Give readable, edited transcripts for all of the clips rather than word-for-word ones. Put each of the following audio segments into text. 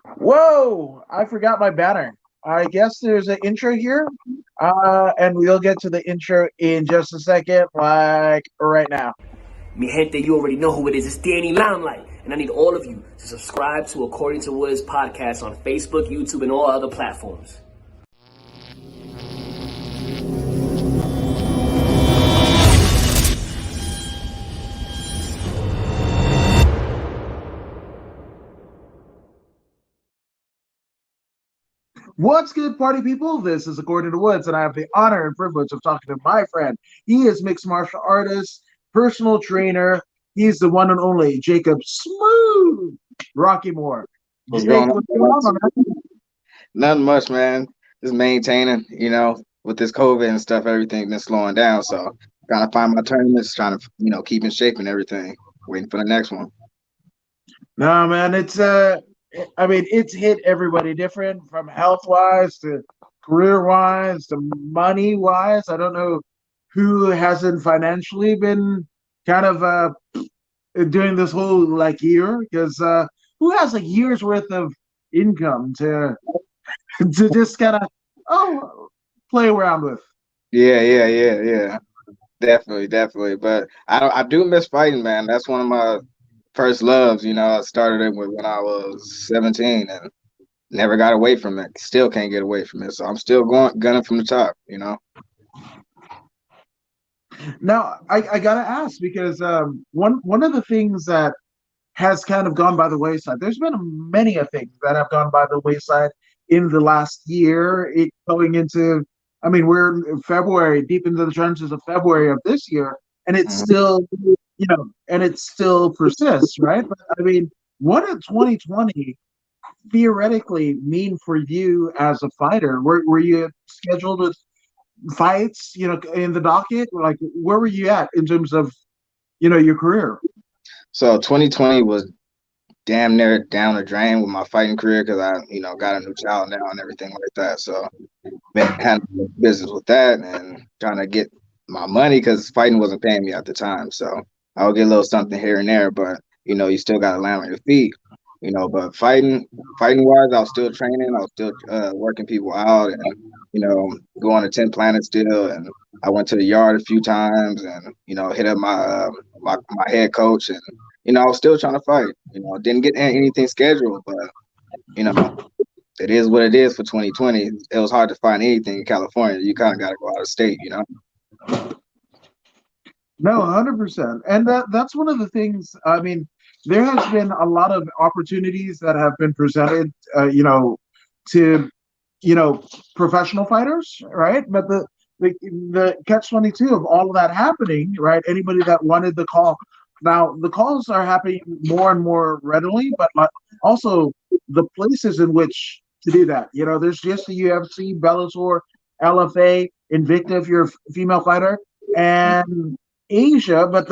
Whoa! I forgot my banner. I guess there's an intro here, and we'll get to the intro in just a second, like right now. Mi gente, you already know who it is. It's Danny Limelight. And I need all of you to subscribe to According to Woods podcast on Facebook, YouTube, and all other platforms. What's good, party people? This is According to Woods, and I have the honor and privilege of talking to my friend. He is mixed martial artist, personal trainer. He's the one and only Jacob Smooth Rockymore. What's Jake, going what's going on, on? man? Nothing much, man. Just maintaining, with this COVID and stuff, everything been slowing down. So trying to find my tournaments, trying to, keep in shape and everything. Waiting for the next one. No, man, it's hit everybody different from health wise to career wise to money wise. I don't know who hasn't financially been kind of doing this whole like year because who has a year's worth of income to to just kind of play around with. Yeah. Definitely, definitely. But I do miss fighting, man. That's one of my first loves. I started it when I was 17 and never got away from it. Still can't get away from it. So I'm still gunning from the top. Now I gotta ask because one of the things that has kind of gone by the wayside. There's been many a things that have gone by the wayside in the last year. It going into, I mean, we're in February, deep into the trenches of February of this year, and it's Mhm. still, and it still persists, right? But I mean, what did 2020 theoretically mean for you as a fighter? Were you scheduled with fights, in the docket? Like, where were you at in terms of, your career? So 2020 was damn near down the drain with my fighting career because I, got a new child now and everything like that. So been handling business with that and trying to get my money because fighting wasn't paying me at the time. So I would get a little something here and there, but you still got to land on your feet. But fighting wise, I was still training. I was still working people out and going to 10 planets still. And I went to the yard a few times and hit up my head coach and I was still trying to fight. Didn't get anything scheduled, but you know it is what it is for 2020. It was hard to find anything in California. You kind of got to go out of state. No, 100%. And that's one of the things. I mean, there has been a lot of opportunities that have been presented, to professional fighters, right? But the catch-22 of all of that happening, right? Anybody that wanted the call. Now, the calls are happening more and more readily, but also the places in which to do that. There's just the UFC, Bellator, LFA, Invicta if you're a female fighter, and Asia. But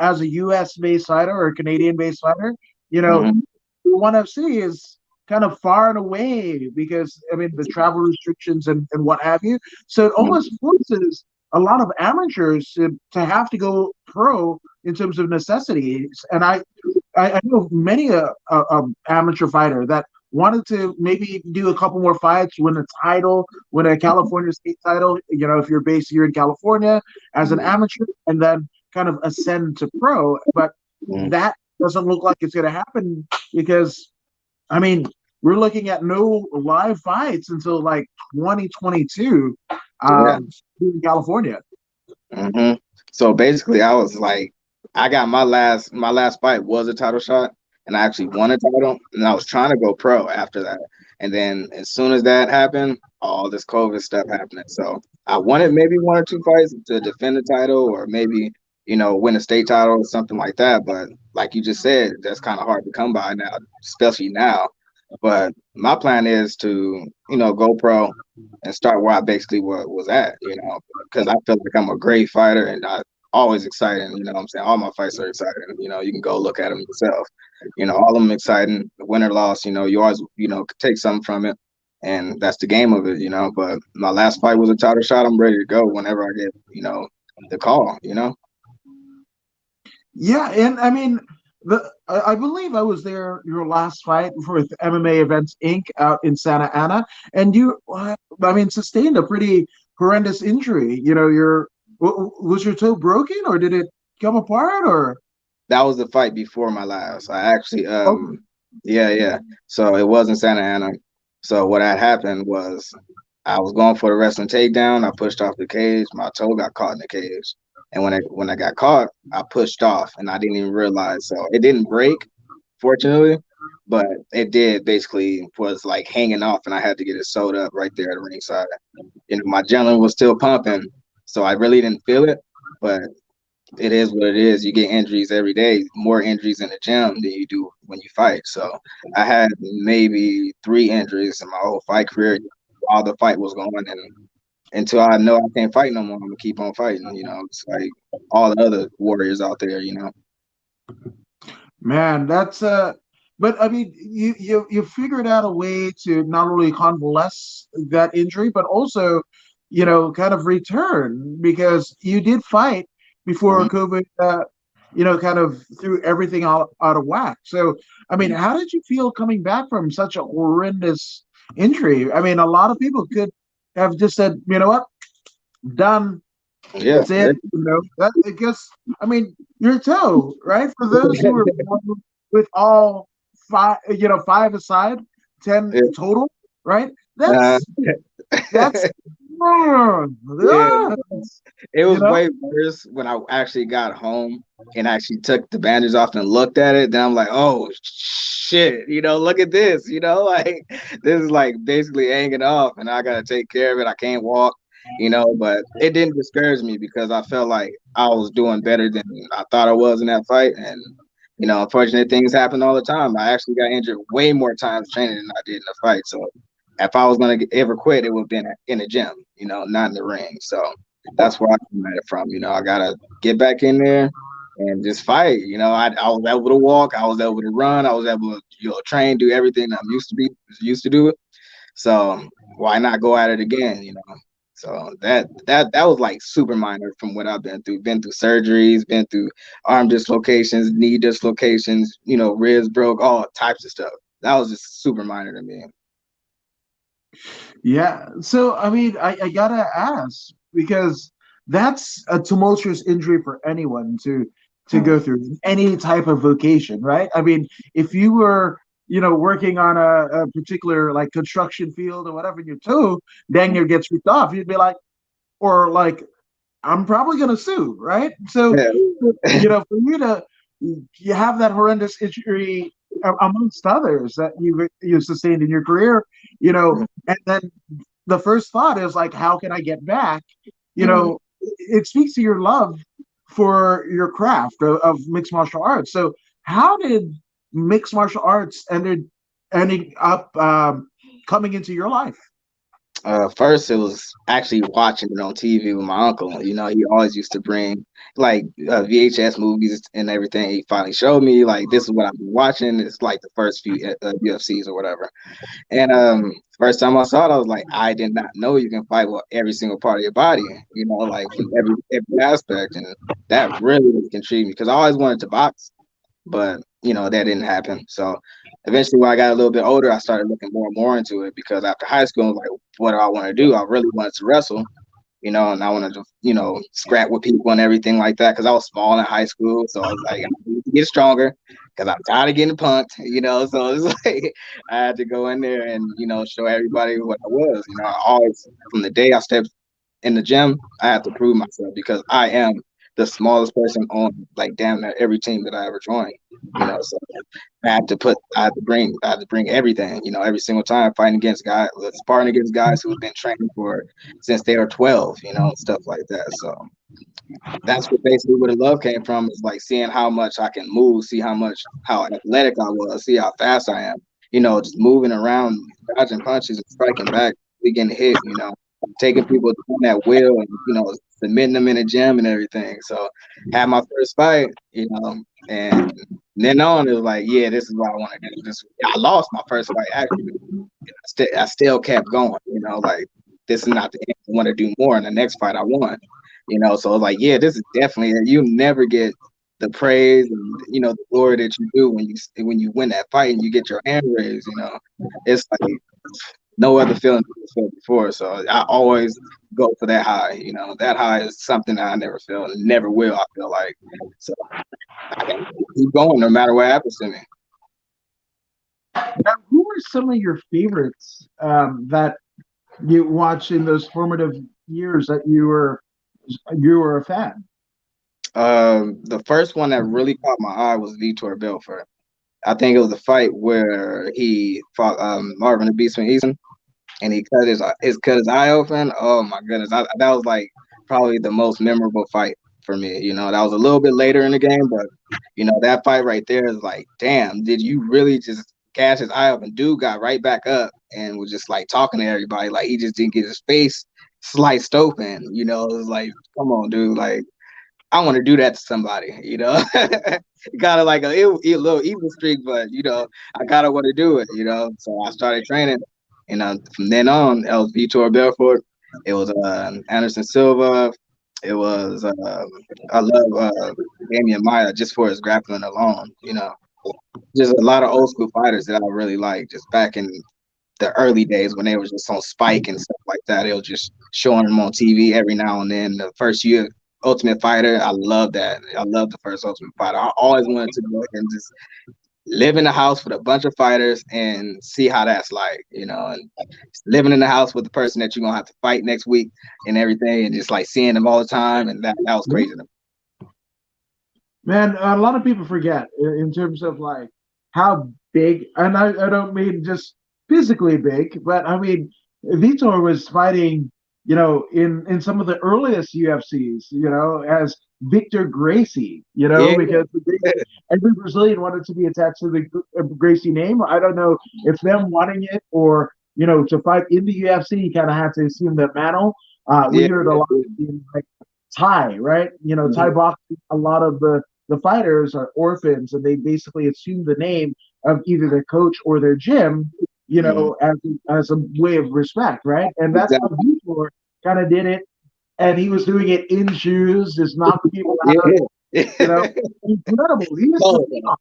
as a US based fighter or a Canadian based fighter, Hmm. one FC is kind of far and away because I mean the travel restrictions and what have you. So it almost forces a lot of amateurs to have to go pro in terms of necessities. And I know many a amateur fighter that wanted to maybe do a couple more fights, win a title, win a California state title. If you're based here in California as an amateur, and then kind of ascend to pro. But that doesn't look like it's going to happen because I mean, we're looking at no live fights until like 2022 Yeah. in California. hmm So basically, I was like, I got my last fight was a title shot, and I actually won a title, and I was trying to go pro after that. And then as soon as that happened, all this COVID stuff happening. So I wanted maybe one or two fights to defend the title, or maybe win a state title or something like that. But like you just said, that's kind of hard to come by now, especially now. But my plan is to go pro and start where I basically was at, because I feel like I'm a great fighter and I always exciting. What I'm saying? All my fights are exciting. You can go look at them yourself. All of them exciting. Win or loss, you always, could take something from it. And that's the game of it. But my last fight was a title shot. I'm ready to go whenever I get, the call. Yeah, and I mean I believe I was there your last fight with MMA Events Inc. out in Santa Ana, and you, I mean, sustained a pretty horrendous injury. You know, was your toe broken or did it come apart or? That was the fight before my last. I actually, Okay. yeah. So it was in Santa Ana. So what had happened was I was going for the wrestling takedown. I pushed off the cage. My toe got caught in the cage, and when I got caught, I pushed off, and I didn't even realize. So it didn't break, fortunately, but it did basically was like hanging off, and I had to get it sewed up right there at the ringside. You know, my adrenaline was still pumping, so I really didn't feel it, but it is what it is. You get injuries every day, more injuries in the gym than you do when you fight. So I had maybe 3 injuries in my whole fight career while the fight was going, and until I know I can't fight no more, I'm gonna keep on fighting. You know, it's like all the other warriors out there. You know. Man, that's but I mean you figured out a way to not only convalesce that injury, but also, you know, kind of return because you did fight before Mhm. COVID you know, kind of threw everything out of whack. So I mean, how did you feel coming back from such a horrendous injury? I mean, a lot of people could have just said, you know what, done. Yeah. That's it. You know, that I guess. I mean, your toe, right? For those who are with all five, you know, five aside, 10 Yeah. total, right? Uh, That's yeah. yeah, It you was know. way worse when I actually got home and actually took the bandage off and looked at it. Then I'm like, oh shit, you know, look at this, you know, like this is like basically hanging off and I gotta take care of it. I can't walk, you know, but it didn't discourage me because I felt like I was doing better than I thought I was in that fight. And, you know, unfortunate things happen all the time. I actually got injured way more times training than I did in the fight. So if I was gonna ever quit, it would have been in the gym, you know, not in the ring. So that's where I come at it from. You know, I gotta get back in there and just fight. You know, I was able to walk, I was able to run, I was able to, you know, train, do everything I'm used to do it. So why not go at it again? You know. So that was like super minor from what I've been through. Been through surgeries, been through arm dislocations, knee dislocations, you know, ribs broke, all types of stuff. That was just super minor to me. Yeah. So I mean, I gotta ask because that's a tumultuous injury for anyone to Mm. go through in any type of vocation, right? I mean, if you were, you know, working on a particular like construction field or whatever, and your toe dang near gets ripped off, you'd be like, or like, I'm probably gonna sue, right? So, Yeah. you know, for you to you have that horrendous injury amongst others that you sustained in your career, you know, and then the first thought is like, how can I get back? You Mm. know, it speaks to your love for your craft of mixed martial arts. So, how did mixed martial arts ending up coming into your life? First, it was actually watching it on TV with my uncle. You know, he always used to bring like VHS movies and everything. He finally showed me like this is what I've been watching. It's like the first few UFCs or whatever. And first time I saw it, I was like, I did not know you can fight with every single part of your body. You know, like from every aspect, and that really intrigued me because I always wanted to box, but you know that didn't happen. So eventually, when I got a little bit older, I started looking more and more into it because after high school, I was like, what do I want to do? I really wanted to wrestle, you know, and I wanted to, you know, scrap with people and everything like that because I was small in high school. So I was like, I need to get stronger because I'm tired of getting punked, you know. So it's like I had to go in there and, you know, show everybody what I was. You know, I always, from the day I stepped in the gym, I have to prove myself because I am the smallest person on like damn near every team that I ever joined. You know, so I had to bring everything. You know, every single time fighting against guys, sparring against guys who have been training for since they were 12. You know, stuff like that. So that's what basically where the love came from is like seeing how much I can move, see how athletic I was, see how fast I am. You know, just moving around, dodging punches and striking back, we getting hit. You know, taking people down that wheel and you know submitting them in the gym and everything. So had my first fight, you know, and then on it was like, yeah, this is what I want to do. This I lost my first fight actually. I still kept going. You know, like this is not the end. I want to do more. In the next fight, I won. You know, so it's like, yeah, this is definitely you never get the praise and the glory that you do when you win that fight and you get your hand raised. It's like no other feeling I've felt before. So I always go for that high. That high is something that I never feel and never will. I feel like so I can keep going no matter what happens to me. Now, who were some of your favorites that you watched in those formative years that you were a fan? The first one that really caught my eye was Vitor Belfort. I think it was a fight where he fought Marvin the Beastman Eason, and he cut his eye open. Oh my goodness, that was like probably the most memorable fight for me. That was a little bit later in the game, but that fight right there is like, damn, did you really just gash his eye open? Dude got right back up and was just like talking to everybody, like he just didn't get his face sliced open. It was like, come on, dude, like I want to do that to somebody. Got like a little evil streak, but I gotta want to do it. So I started training, and from then on, it was Vitor Belfort, it was Anderson Silva, it was I love Damian Maia just for his grappling alone. Just a lot of old school fighters that I really like, just back in the early days when they was just on Spike and stuff like that. They was just showing them on TV every now and then. The first year Ultimate Fighter, I love that. I love the first Ultimate Fighter. I always wanted to go and just live in a house with a bunch of fighters and see how that's like, and living in the house with the person that you're gonna have to fight next week and everything, and just like seeing them all the time, and that was crazy. Man, a lot of people forget in terms of like how big, and I don't mean just physically big, but I mean Vitor was fighting, in some of the earliest UFCs, as Victor Gracie, Yeah. because every Brazilian wanted to be attached to the Gracie name. I don't know if them wanting it or to fight in the UFC, you kind of had to assume that mantle. We Yeah. heard a lot in like Thai, right? Thai Mhm. boxing. A lot of the fighters are orphans, and they basically assume the name of either their coach or their gym, Mhm. as a way of respect, right? And that's how Exactly. Vitor kind of did it, and he was doing it in shoes, just knocking people out. You know, Yeah. incredible. He was the Oh, phenom.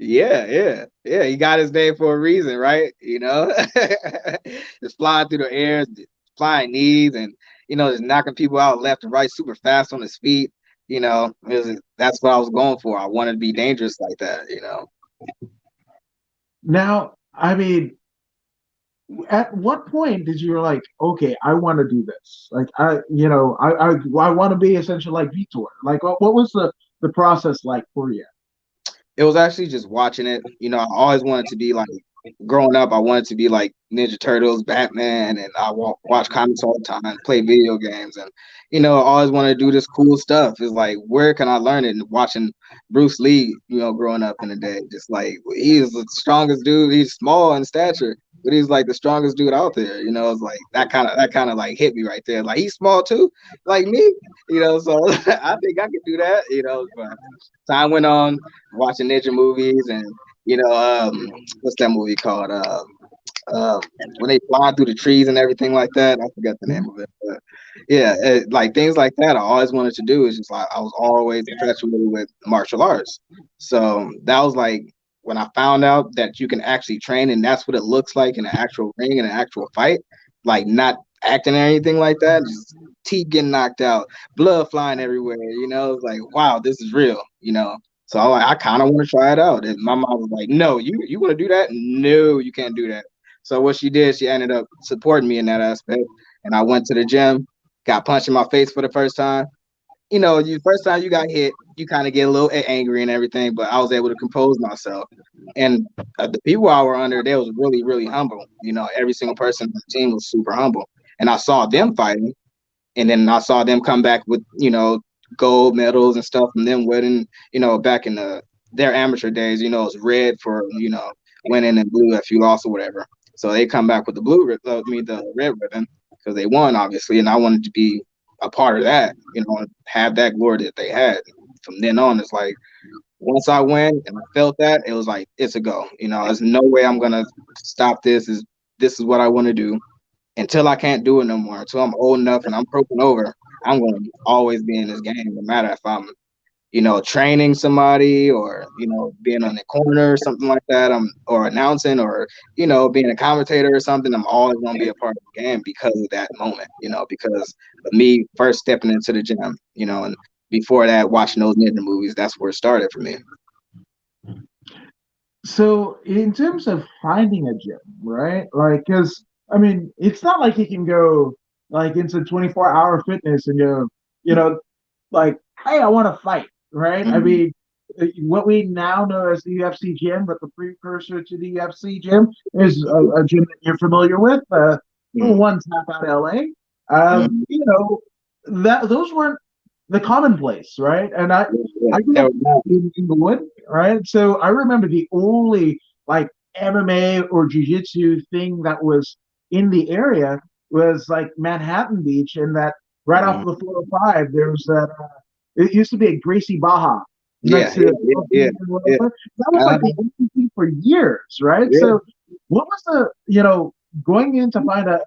yeah, yeah, yeah. He got his name for a reason, right? Just flying through the air, flying knees, and just knocking people out left and right, super fast on his feet. That's what I was going for. I wanted to be dangerous like that. Now, I mean, at what point did you like, okay, I want to do this? Like, I want to be essentially like Vitor. Like, what was the process like for you? It was actually just watching it. I always wanted to be like growing up. I wanted to be like Ninja Turtles, Batman, and I watch comics all the time, play video games, and I always wanted to do this cool stuff. It's like, where can I learn it? And watching Bruce Lee, growing up in the day, just like he is the strongest dude. He's small in stature, but he's like the strongest dude out there. It's like that kind of like hit me right there. Like he's small too, like me. So I think I could do that. But time went on, watching ninja movies, and what's that movie called? Uh, when they fly through the trees and everything like that. I forgot the name of it, but yeah, like things like that. I always wanted to do. It's just like I was always infatuated with martial arts. So that was like when I found out that you can actually train, and that's what it looks like in an actual ring, in an actual fight, like not acting or anything like that. Just teeth getting knocked out, blood flying everywhere. It's like, wow, this is real. So I kind of want to try it out. And my mom was like, "No, you want to do that? No, you can't do that." So what she did, she ended up supporting me in that aspect. And I went to the gym, got punched in my face for the first time. You first time you got hit, you kind of get a little angry and everything, but I was able to compose myself. And the people I were under, they was really, really humble. Every single person on the team was super humble. And I saw them fighting, and then I saw them come back with gold medals and stuff from them winning. Back in their amateur days, it's red for winning and blue if you lost or whatever. So they come back with the the red ribbon because they won, obviously, and I wanted to be a part of that, have that glory that they had. From then on, it's like once I win and I felt that, it was like it's a go. There's no way I'm gonna stop this. This is what I want to do until I can't do it no more. Until I'm old enough and I'm broken over, I'm gonna always be in this game, no matter if I'm training somebody, or being on the corner or something like that, or announcing, or being a commentator or something. I'm always going to be a part of the game because of that moment, because of me first stepping into the gym, and before that, watching those ninja movies. That's where it started for me. So in terms of finding a gym, right? Like, because I mean, it's not like you can go like into 24-hour fitness and go, you know, like, hey, I want to fight, right? I Mm-hmm. mean, what we now know as the UFC gym, but the precursor to the UFC gym is a gym that you're familiar with, one tap out LA. Mm-hmm. That those weren't the commonplace, right? And Yeah, I grew up in the wood, right? So I remember the only like MMA or jiu-jitsu thing that was in the area was like Manhattan Beach, and that right off Mhm. the 405 there was that. It used to be a Gracie Baja Yeah, next to yeah, yeah, yeah. whatever. That was Uh, like the only thing for years, right? yeah. So, what was the going in to find a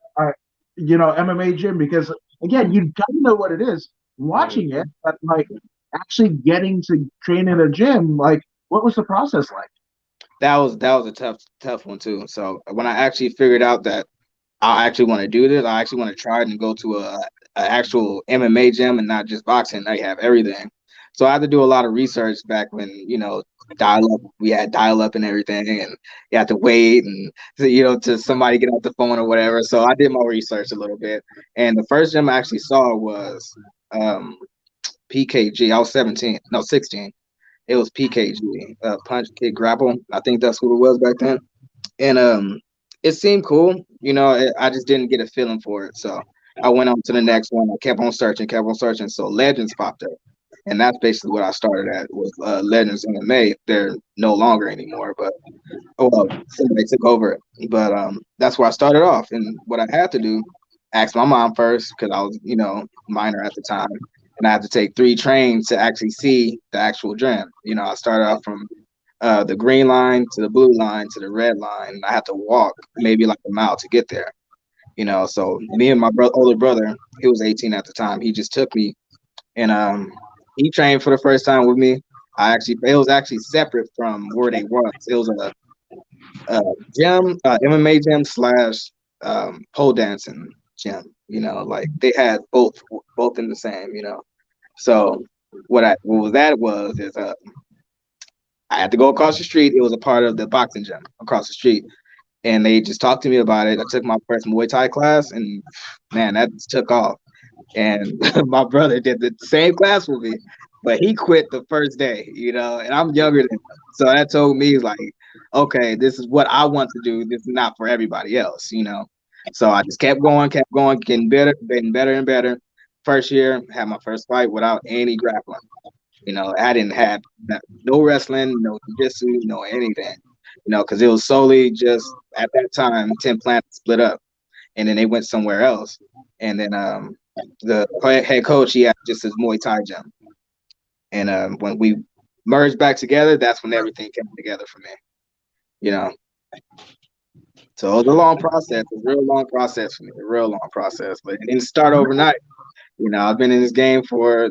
MMA gym, because again you got to know what it is watching it, but like actually getting to train in a gym, like what was the process like? That was a tough one too. So when I actually figured out that I actually want to do this, I actually want to try it and go to a actual MMA gym and not just boxing. I have everything. So I had to do a lot of research back when, dial up, we had dial up and everything, and you had to wait and to somebody get off the phone or whatever. So I did my research a little bit. And the first gym I actually saw was um PKG. I was 17, no 16. It was PKG, Punch Kick Grapple. I think that's what it was back then. And it seemed cool. I just didn't get a feeling for it. So I went on to the next one. I kept on searching, kept on searching. So Legends popped up, and that's basically what I started at, was Legends MMA. They're no longer anymore, but well, somebody took over it. But that's where I started off. And what I had to do, ask my mom first, because I was minor at the time, and I had to take 3 trains to actually see the actual gym. I started off from the green line to the blue line to the red line. I had to walk maybe like a mile to get there. So me and my older brother, he was 18 at the time. He just took me, and he trained for the first time with me. It was actually separate from where they was. It was a gym, MMA gym slash pole dancing gym. Like they had both in the same. So what was that was is I had to go across the street. It was a part of the boxing gym across the street, and they just talked to me about it. I took my first Muay Thai class, and man, that took off. And my brother did the same class with me, but he quit the first day, and I'm younger than him. So that told me, like, okay, this is what I want to do. This is not for everybody else. So I just kept going, getting better and better. First year, had my first fight without any grappling. I didn't have no wrestling, no jiu-jitsu, no anything. Because it was solely just at that time, 10 Planets split up, and then they went somewhere else. And then the head coach, he had just his Muay Thai gym. And when we merged back together, that's when everything came together for me. You know, so it was a long process, a real long process for me, a real long process. But it didn't start overnight. I've been in this game for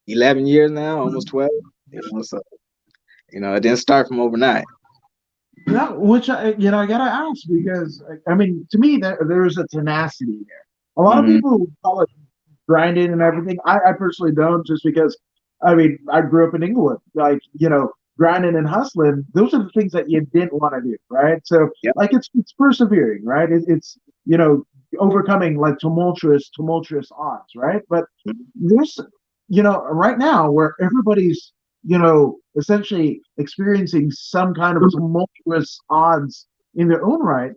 11 years now, almost 12. So it didn't start from overnight. That, which I gotta ask, because I mean, to me, there's a tenacity there. A lot of Mm-hmm. people call it grinding and everything. I personally don't, just because I mean I grew up in England. Like, grinding and hustling, those are the things that you didn't want to do, right? So Yep. like it's persevering, right? It's overcoming like tumultuous odds, right? But there's right now where everybody's essentially experiencing some kind of tumultuous odds in their own right.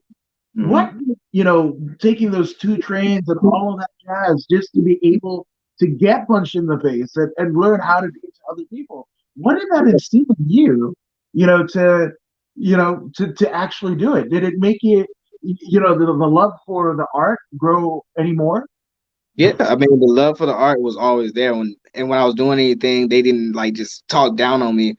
What, Mm-hmm. taking those 2 trains and all of that jazz just to be able to get punched in the face and learn how to do it to other people. What did that instill in you, to actually do it? Did it make you, the love for the art grow anymore? Yeah, I mean, the love for the art was always there. When I was doing anything, they didn't like just talk down on me,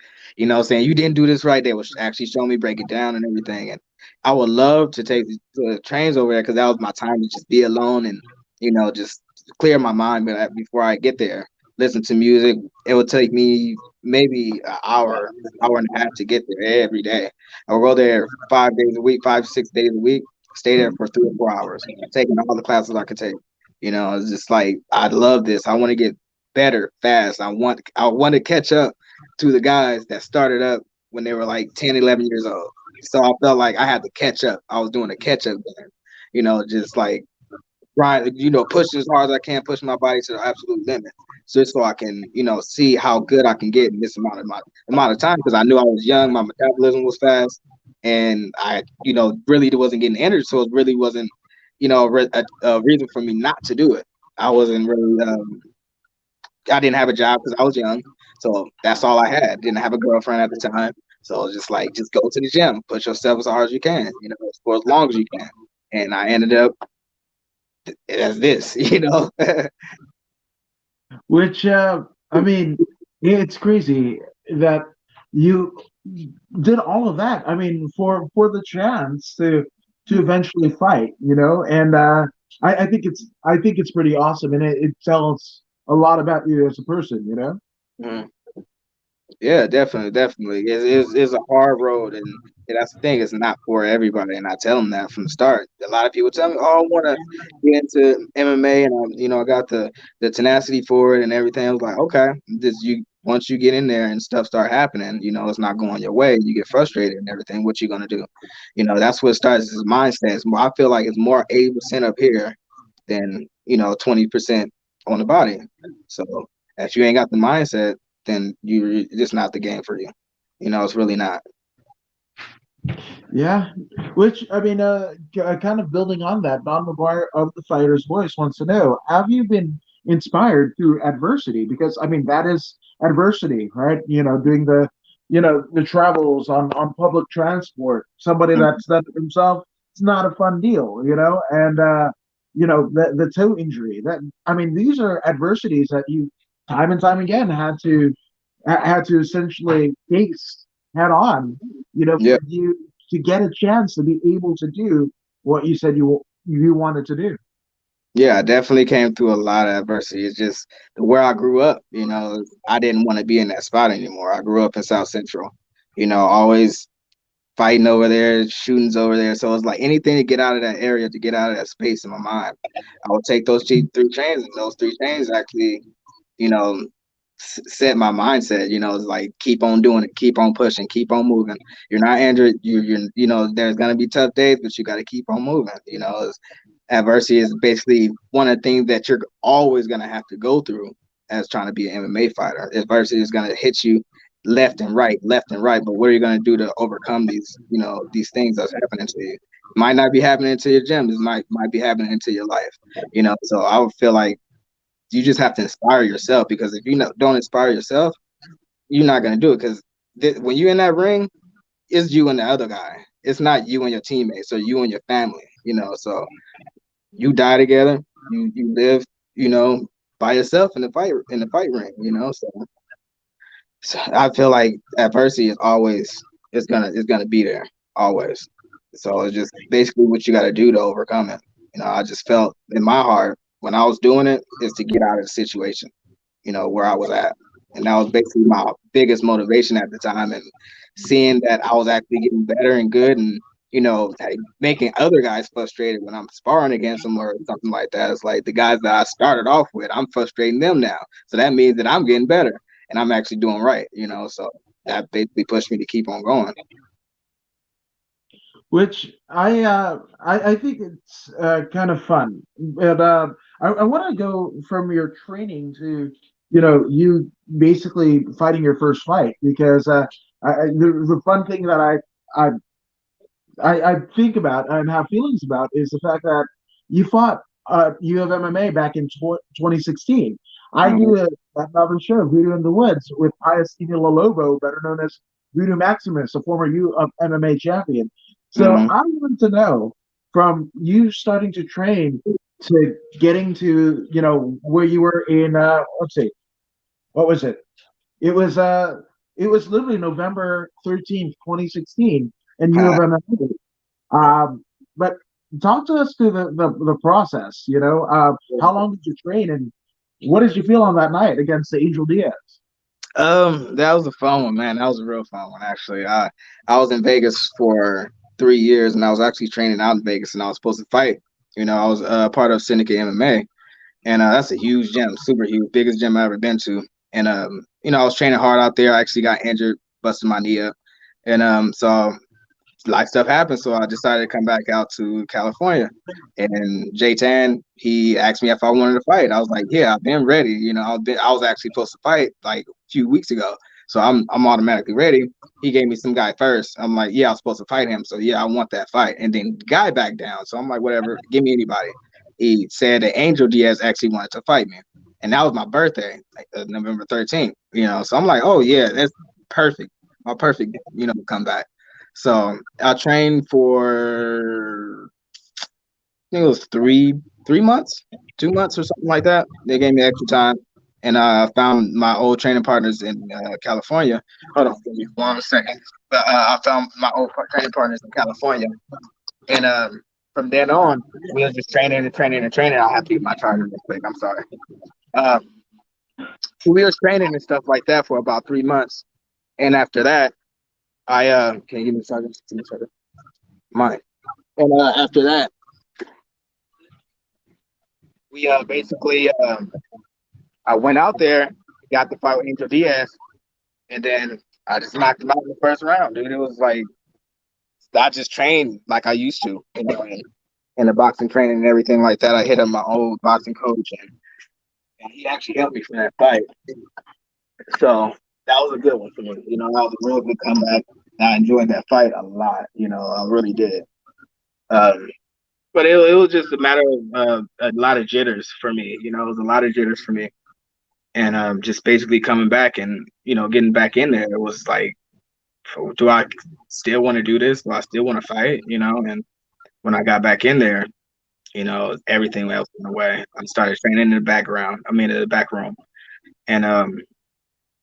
saying you didn't do this right. They was actually showing me, break it down and everything. And I would love to take the trains over there, because that was my time to just be alone and just clear my mind before I get there. listen to music. It would take me maybe an hour and a half to get there every day. I would go there 5 days a week, 5, 6 days a week, stay there for 3 or 4 hours, taking all the classes I could take. It's just like I love this. I want to get better fast. I want to catch up to the guys that started up when they were like 10, 11 years old. So I felt like I had to catch up. I was doing a catch up game, just like grind, push as hard as I can, push my body to the absolute limit, just so I can, see how good I can get in this amount of time. Because I knew I was young, my metabolism was fast, and I, really wasn't getting injured, so it really wasn't, a reason for me not to do it. I wasn't really, I didn't have a job because I was young, so that's all I had. Didn't have a girlfriend at the time, so it was just like, just go to the gym, push yourself as hard as you can, for as long as you can. And I ended up as this, Which I mean, it's crazy that you did all of that. I mean, for the chance to eventually fight, and I think it's pretty awesome, and it tells a lot about you as a person. Mhm. Yeah, definitely, definitely. It's a hard road, and that's the thing. It's not for everybody, and I tell them that from the start. A lot of people tell me, "Oh, I want to get into MMA, and I got the tenacity for it and everything." I was like, "Okay, this you once you get in there and stuff start happening, it's not going your way. You get frustrated and everything. What you gonna do? That's what starts as mindset. I feel like it's more 80% up here than 20% on the body. So if you ain't got the mindset, then it's just not the game for you. It's really not. Yeah, which I mean, kind of building on that, Don McGuire of the Fighter's Voice wants to know: have you been inspired through adversity? Because I mean, that is adversity, right? Doing the travels on public transport. Somebody that's done it himself, it's not a fun deal, And the toe injury. That I mean, these are adversities that you time and time again had to essentially face head on, Yeah, for you to get a chance to be able to do what you said you wanted to do. yeah, I definitely came through a lot of adversity. It's just where I grew up. I didn't want to be in that spot anymore. I grew up in South Central. Always fighting over there, shootings over there. So it's like anything to get out of that area, to get out of that space in my mind. I would take those three chains, and those three chains actually, you know, set my mindset. It's like keep on doing it, keep on pushing, keep on moving. You're not injured. There's gonna be tough days, but you got to keep on moving. Adversity is basically one of the things that you're always gonna have to go through as trying to be an MMA fighter. Adversity is gonna hit you left and right, left and right. But what are you gonna do to overcome these things that's happening to you? Might not be happening to your gym. It might be happening into your life. So I would feel like you just have to inspire yourself, because if you don't inspire yourself, you're not going to do it. Because when you're in that ring, it's you and the other guy. It's not you and your teammates or you and your family. So you die together. You live. By yourself in the fight ring. So I feel like adversity is always it's gonna be there always. So it's just basically what you got to do to overcome it. I just felt in my heart when I was doing it is to get out of the situation, where I was at, and that was basically my biggest motivation at the time. And seeing that I was actually getting better and good, and like, making other guys frustrated when I'm sparring against them or something like that. It's like the guys that I started off with, I'm frustrating them now. So that means that I'm getting better and I'm actually doing right. So that basically pushed me to keep on going. Which I think it's kind of fun. But I want to go from your training to you basically fighting your first fight, because the fun thing that I I think about and have feelings about is the fact that you fought U of MMA back in 2016. I Mhm. do another show, Voodoo in the Woods, with Pius Lobo, better known as Voodoo Maximus, a former U of MMA champion. So Mhm. I want to know, from you starting to train to getting to where you were in let's see, what was it? It was literally November 13th, 2016, in U of MMA. But talk to us through the process. How long did you train, and What did you feel on that night against the Angel Diaz? That was a fun one, man. That was a real fun one, actually. I was in Vegas for 3 years, and I was actually training out in Vegas, and I was supposed to fight. I was part of Syndicate MMA, and that's a huge gym, super huge, biggest gym I've ever been to. And I was training hard out there. I actually got injured, busted my knee up, and so life stuff happened. So I decided to come back out to California. And Jay Tan, he asked me if I wanted to fight. I was like, yeah, I've been ready. I was actually supposed to fight like a few weeks ago. So I'm automatically ready. He gave me some guy first. I'm like, yeah, I was supposed to fight him. So yeah, I want that fight. And then the guy backed down. So I'm like, whatever, give me anybody. He said that Angel Diaz actually wanted to fight me. And that was my birthday, like, November 13th. So I'm like, oh yeah, that's perfect. My perfect, comeback. So I trained for I think it was three months, 2 months or something like that. They gave me extra time, and I found my old training partners in California. Hold on, give me 1 second. But I found my old training partners in California, and from then on, we were just training and training and training. I'll have to get my charger real quick. I'm sorry. Uh, so we were training and stuff like that for about 3 months, and after that, I can you give me the charger? Give me the charger. Mine. And after that, we basically I went out there, got the fight with Angel Diaz, and then I just knocked him out in the first round, dude. It was like I just trained like I used to, in the boxing training and everything like that. I hit up my old boxing coach, and he actually helped me for that fight. So that was a good one for me. That was a real good comeback. I enjoyed that fight a lot. I really did. Um, but it was just a matter of a lot of jitters for me. It was a lot of jitters for me, and just basically coming back and getting back in there. It was like, do I still want to do this? Do I still want to fight? And when I got back in there, everything else went away. I started training in the background. I mean, in the back room, and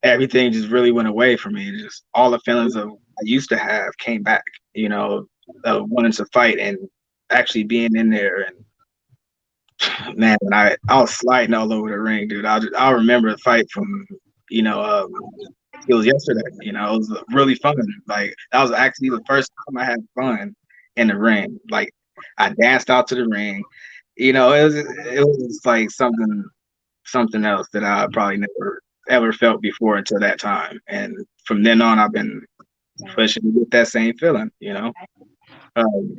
everything just really went away for me. Just all the feelings of I used to have came back. Wanting to fight and actually being in there. And man, I was sliding all over the ring, dude. I remember a fight from it was yesterday. It was really fun. Like that was actually the first time I had fun in the ring. Like I danced out to the ring. It was like something else that I probably never ever felt before until that time. And from then on, I've been pushing to get that same feeling. Um,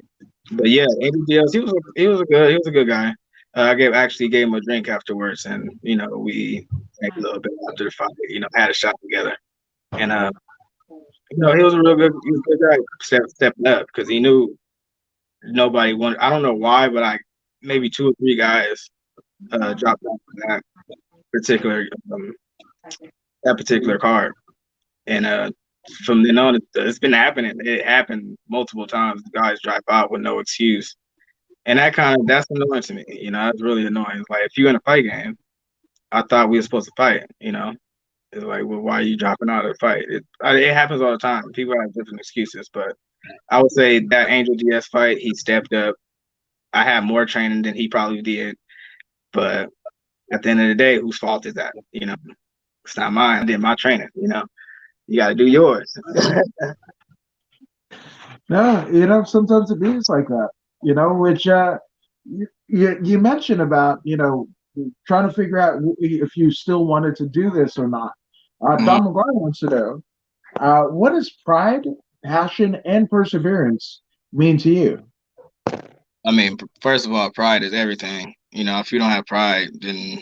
but yeah, Andy Diaz, he was a good guy. Actually gave him a drink afterwards, and we drank a little bit after the fight. Had a shot together, and he was a good guy. Stepping up because he knew nobody wanted. I don't know why, but maybe two or three guys dropped off that particular um, that particular card, and from then on, it's been happening. It happened multiple times. The guys drop out with no excuse. And that's annoying to me. That's really annoying. It's like if you're in a fight game, I thought we were supposed to fight. It's like, well, why are you dropping out of the fight? It happens all the time. People have different excuses, but I would say that Angel Diaz fight, he stepped up. I had more training than he probably did, but at the end of the day, whose fault is that? It's not mine. I did my training. You got to do yours. No, sometimes it is like that. Which you mentioned about trying to figure out if you still wanted to do this or not. Mhm. Don McGuire wants to know what does pride, passion, and perseverance mean to you? I mean, first of all, pride is everything. If you don't have pride, then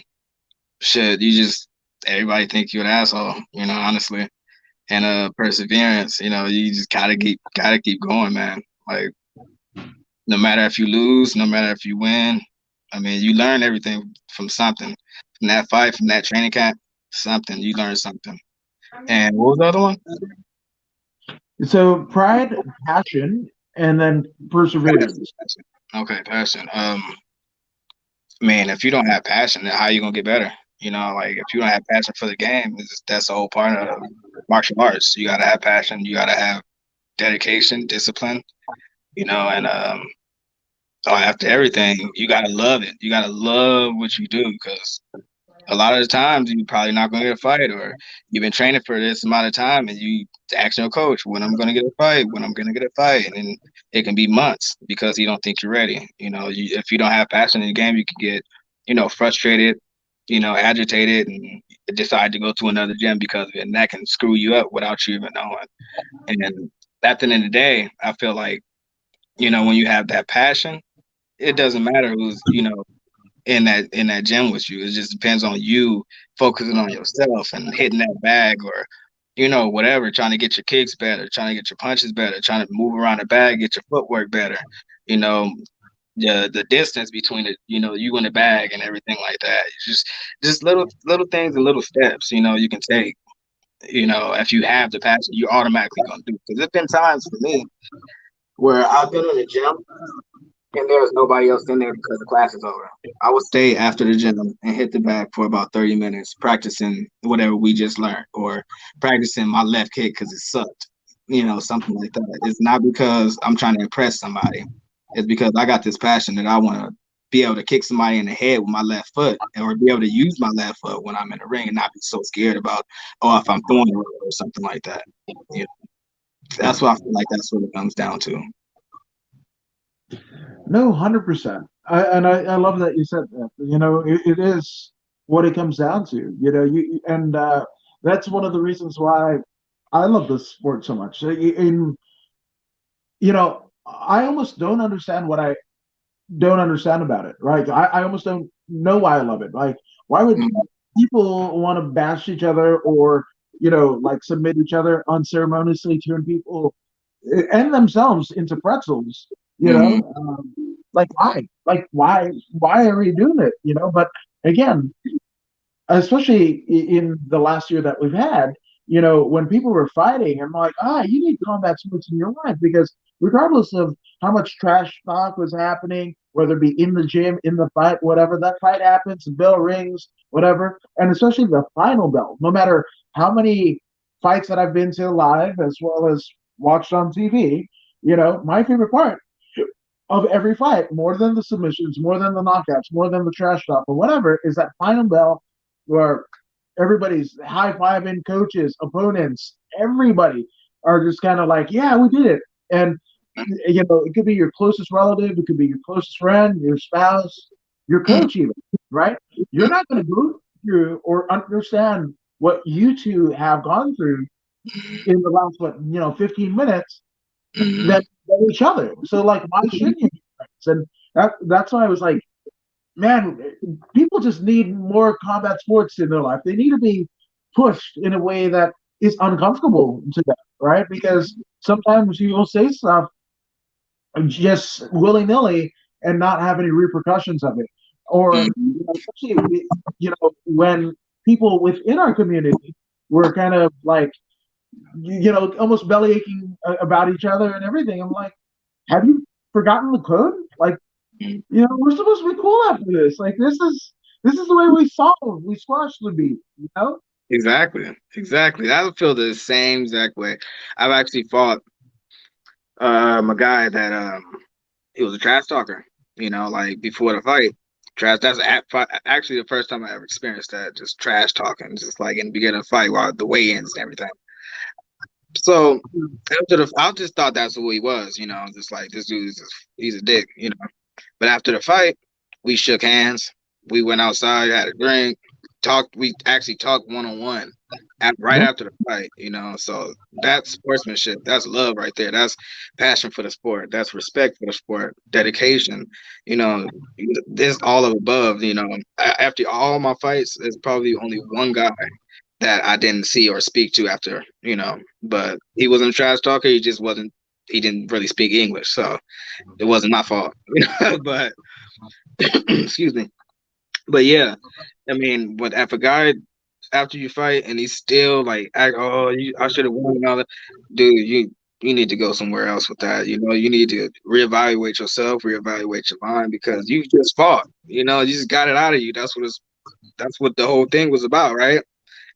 shit, everybody think you're an asshole. Honestly, and perseverance. You just gotta keep going, man. Like no matter if you lose, no matter if you win. I mean, you learn everything from something. From that fight, from that training camp, something. You learn something. And what was the other one? So pride, passion, and then perseverance. Passion. Okay, passion. Man, if you don't have passion, then how you gonna get better? Like if you don't have passion for the game, that's the whole part of martial arts. You gotta have passion. You gotta have dedication, discipline. And after everything, you gotta love it. You gotta love what you do because a lot of the times you're probably not going to get a fight, or you've been training for this amount of time and you ask your coach when I'm going to get a fight, when I'm going to get a fight. And then it can be months because you don't think you're ready. If you don't have passion in the game, you can get, frustrated, agitated, and decide to go to another gym because of it. And that can screw you up without you even knowing. And at the end of the day, I feel like, when you have that passion, it doesn't matter who's, in that gym with you. It just depends on you focusing on yourself and hitting that bag, or whatever, trying to get your kicks better, trying to get your punches better, trying to move around the bag, get your footwork better. You know, the distance between it, you and the bag and everything like that. It's just little things and little steps, you can take. If you have the passion, you're automatically gonna do. Because there's been times for me where I've been in the gym and there's nobody else in there because the class is over. I would stay after the gym and hit the bag for about 30 minutes, practicing whatever we just learned, or practicing my left kick because it sucked, something like that. It's not because I'm trying to impress somebody. It's because I got this passion that I want to be able to kick somebody in the head with my left foot, or be able to use my left foot when I'm in the ring and not be so scared about, if I'm throwing it or something like that. That's what I feel like that's what it comes down to. No, 100%. I love that you said that. It is what it comes down to. That's one of the reasons why I love this sport so much. I almost don't understand what I don't understand about it. Right? I almost don't know why I love it. Like, why would people want to bash each other, or like submit each other, unceremoniously turn people and themselves into pretzels? Like, why are we doing it? But again, especially in the last year that we've had, when people were fighting, I'm like, you need combat sports in your life, because regardless of how much trash talk was happening, whether it be in the gym, in the fight, whatever, that fight happens, the bell rings, whatever, and especially the final bell, no matter how many fights that I've been to live as well as watched on TV, my favorite part of every fight, more than the submissions, more than the knockouts, more than the trash talk or whatever, is that final bell where everybody's high fiving coaches, opponents, everybody are just kind of like, yeah, we did it. And it could be your closest relative, it could be your closest friend, your spouse, your coach, even, right? You're not going to go through or understand what you two have gone through in the last 15 minutes than each other. So, like, why shouldn't you be friends? And that's why I was like, man, people just need more combat sports in their life. They need to be pushed in a way that is uncomfortable to them, right? Because sometimes you will say stuff just willy nilly and not have any repercussions of it. Or, especially, when people within our community were kind of like, almost belly aching about each other and everything. I'm like, have you forgotten the code? Like, we're supposed to be cool after this. Like, this is the way we squash the beat, Exactly. I would feel the same exact way. I've actually fought a guy that he was a trash talker, like before the fight. That's actually the first time I ever experienced that, just trash talking, just like in the beginning of the fight while the weigh-ins and everything. So I just thought that's who he was, just like this dude he's a dick, But after the fight, we shook hands. We went outside, had a drink, talked. We actually talked one-on-one right after the fight, So that's sportsmanship. That's love right there. That's passion for the sport. That's respect for the sport. Dedication. This all of above. After all my fights, there's probably only one guy that I didn't see or speak to after, But he wasn't a trash talker. He just wasn't. He didn't really speak English, so it wasn't my fault. But excuse me. But yeah, I mean, but if a guy after you fight and he's still like, I should have won and all that, dude, you need to go somewhere else with that. You need to reevaluate yourself, reevaluate your mind, because you just fought. You just got it out of you. That's what the whole thing was about, right?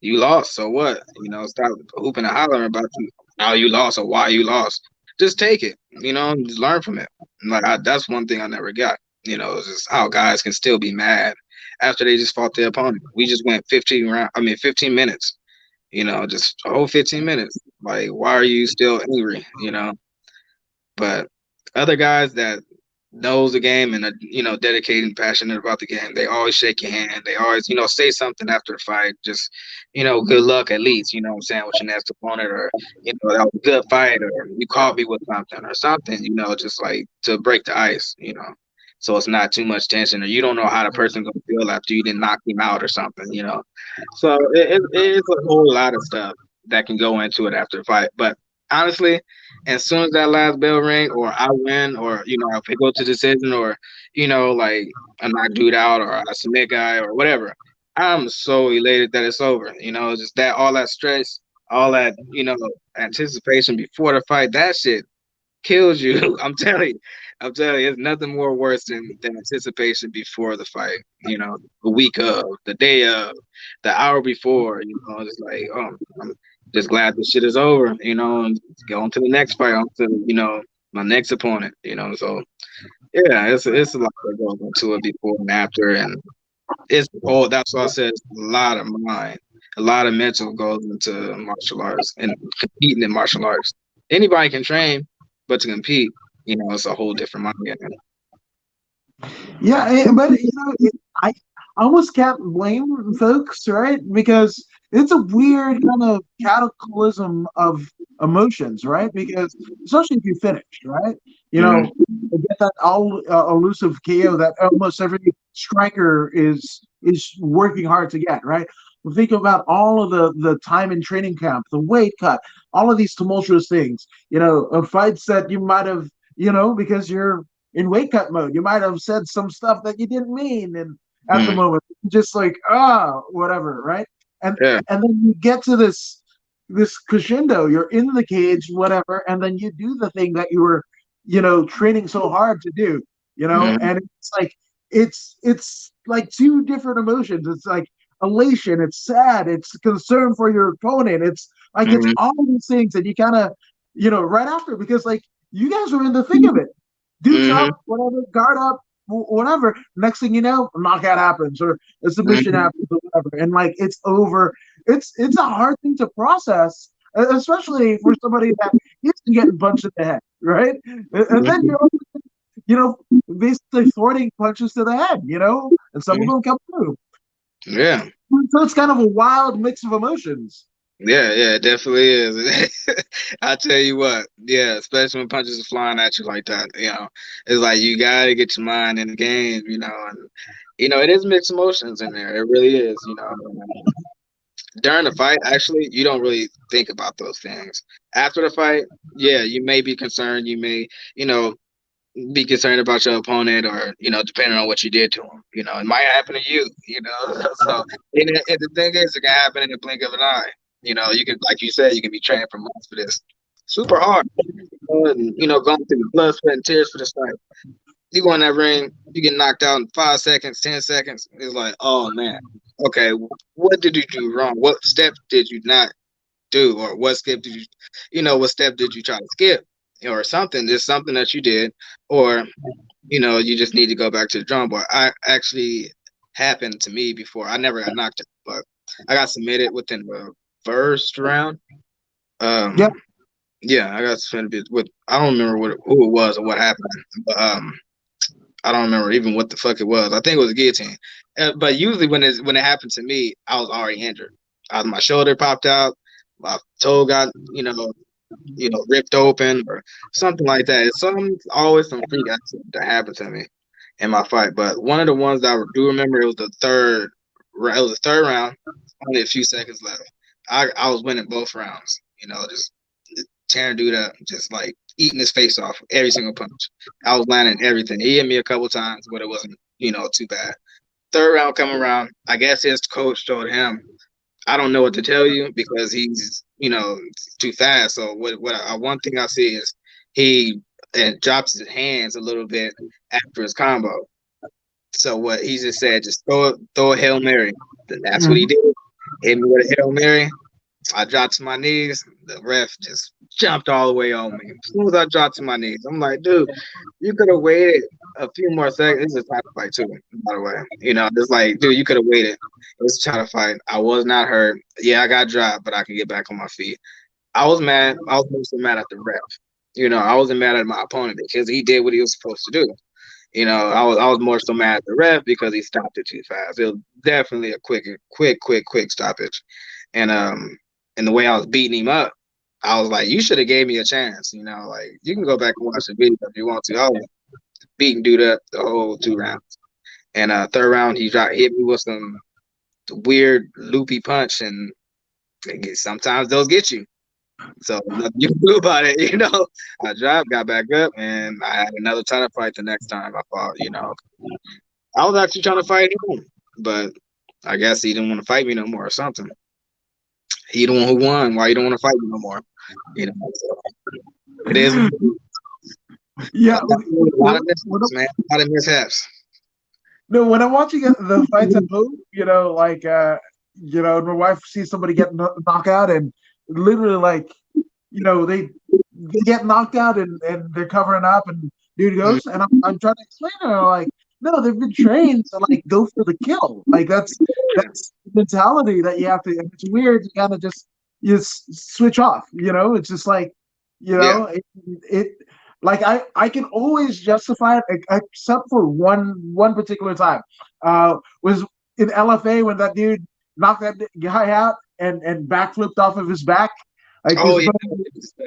You lost, so what? Stop hooping and hollering about how you lost or why you lost. Just take it, just learn from it. Like that's one thing I never got. It's just how guys can still be mad after they just fought their opponent. We just went 15 minutes. Just a whole 15 minutes. Like, why are you still angry? But other guys that knows the game and are, dedicated and passionate about the game, they always shake your hand. They always, say something after the fight. Just, good luck at least, what I'm saying, with your next opponent, or, that was a good fight, or you caught me with something or something, just like to break the ice. So it's not too much tension, or you don't know how the person gonna feel after you didn't knock him out or something. So it's a whole lot of stuff that can go into it after the fight. But honestly, as soon as that last bell ring, or I win, or if it go to decision, or like a knock dude out, or a submit guy, or whatever, I'm so elated that it's over. Just that, all that stress, all that anticipation before the fight, that shit kills you. I'm telling you, it's nothing more worse than anticipation before the fight. The week of, the day of, the hour before. It's like, oh, I'm just glad this shit is over. And go on to the next fight, on to my next opponent. So yeah, it's a lot that goes into it before and after, and that's why I said it's a lot of mind, a lot of mental goes into martial arts and competing in martial arts. Anybody can train, but to compete, it's a whole different mind game. Yeah, but I almost can't blame folks, right? Because it's a weird kind of cataclysm of emotions, right? Because especially if you finish, right? Mm-hmm. You get that all elusive KO that almost every striker is working hard to get, right? Think about all of the time in training camp, the weight cut, all of these tumultuous things. Fights that you might have, because you're in weight cut mode. You might have said some stuff that you didn't mean, and at the Mm-hmm. moment, just like whatever, right? And Yeah. and then you get to this crescendo. You're in the cage, whatever, and then you do the thing that you were, training so hard to do. Mm-hmm. And it's like two different emotions. It's like elation, it's sad, it's concern for your opponent. It's like it's Mm-hmm. all these things, and you kind of, right after, because like you guys were in the thick of it. Duke's Mm-hmm. up, whatever, guard up, whatever. Next thing you know, a knockout happens or a submission Mm-hmm. happens or whatever, and like it's over. It's a hard thing to process, especially for somebody that isn't getting punched in the head, right? And then Mm-hmm. you know, basically thwarting punches to the head, and some of them come through. Yeah. So it's kind of a wild mix of emotions. Yeah, it definitely is. I tell you what, yeah, especially when punches are flying at you like that, it's like you gotta get your mind in the game, and it is mixed emotions in there. It really is. During the fight, actually, you don't really think about those things. After the fight, yeah, you may be concerned. You may, you know, be concerned about your opponent, or depending on what you did to him. It might happen to you. So, and the thing is, it can happen in the blink of an eye. You can, like you said, you can be trained for months for this. Super hard. And, going through the blood, sweat, and tears for this fight. You go in that ring, you get knocked out in 5 seconds, 10 seconds. It's like, oh man, okay, what did you do wrong? What step did you not do, or what step did what step did you try to skip, or something? There's something that you did, or you just need to go back to the drum board. I actually happened to me before. I never got knocked out, but I got submitted within the first round. Yeah. Yeah, I got submitted with. I don't remember who it was or what happened, but I don't remember even what the fuck it was. I think it was a guillotine. But usually when it happened to me, I was already injured. My shoulder popped out, my toe got ripped open or something like that. It's always some freak accident that happened to me in my fight. But one of the ones that I do remember, it was the third. It was the third round. Only a few seconds left. I was winning both rounds. Just tearing dude up, just like eating his face off every single punch. I was landing everything. He hit me a couple times, but it wasn't too bad. Third round come around. I guess his coach told him, I don't know what to tell you because he's too fast. So one thing I see is he drops his hands a little bit after his combo. So what he just said, just throw a Hail Mary. Then that's what he Mhm. did. Hit me with a Hail Mary. I dropped to my knees. The ref just jumped all the way on me. As soon as I dropped to my knees, I'm like, dude, you could have waited a few more seconds. It's a title fight too, by the way. It's like, dude, you could have waited. It was a title fight. I was not hurt. Yeah, I got dropped, but I could get back on my feet. I was mad. I was mostly mad at the ref. I wasn't mad at my opponent because he did what he was supposed to do. I was more so mad at the ref because he stopped it too fast. It was definitely a quick stoppage. And the way I was beating him up, I was like, you should have gave me a chance. Like, you can go back and watch the video if you want to. I was beating dude up the whole 2 rounds. And third round, he hit me with some weird loopy punch, and sometimes those get you. So nothing you can do about it. I dropped, got back up, and I had another title fight the next time I fought. I was actually trying to fight him, but I guess he didn't want to fight me no more or something. He the one who won. Why you don't want to fight me no more? So it is. Yeah, a lot of mishaps, man. A lot of mishaps. No, when I'm watching the fights at home, like my wife sees somebody get knocked out, and literally, like, they get knocked out, and they're covering up, and dude goes, and I'm trying to explain to her, like, no, they've been trained to, like, go for the kill. Like, that's the mentality that you have to. It's weird to kind of just switch off. It's just like, it like I can always justify it except for one particular time. Was in LFA when that dude knocked that guy out and backflipped off of his back. Like, oh yeah,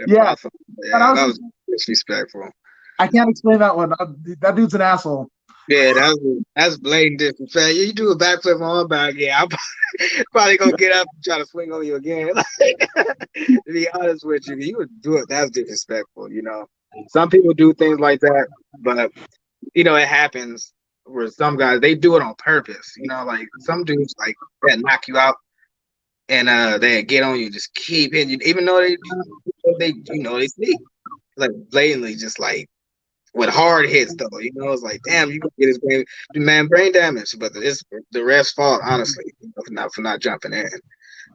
yeah. That was disrespectful. I can't explain that one. That dude's an asshole. Yeah, that's blatant disrespect. You do a backflip on my back, yeah, I'm probably gonna get up and try to swing on you again. To be honest with you, you would do it. That's disrespectful. Some people do things like that, but it happens. Where some guys, they do it on purpose. Like some dudes, like, that knock you out, and they get on you, just keep hitting you, even though they sneak, like, blatantly, just like with hard hits though. It's like, damn, you can get his brain damage, but it's the ref's fault, honestly, for not jumping in.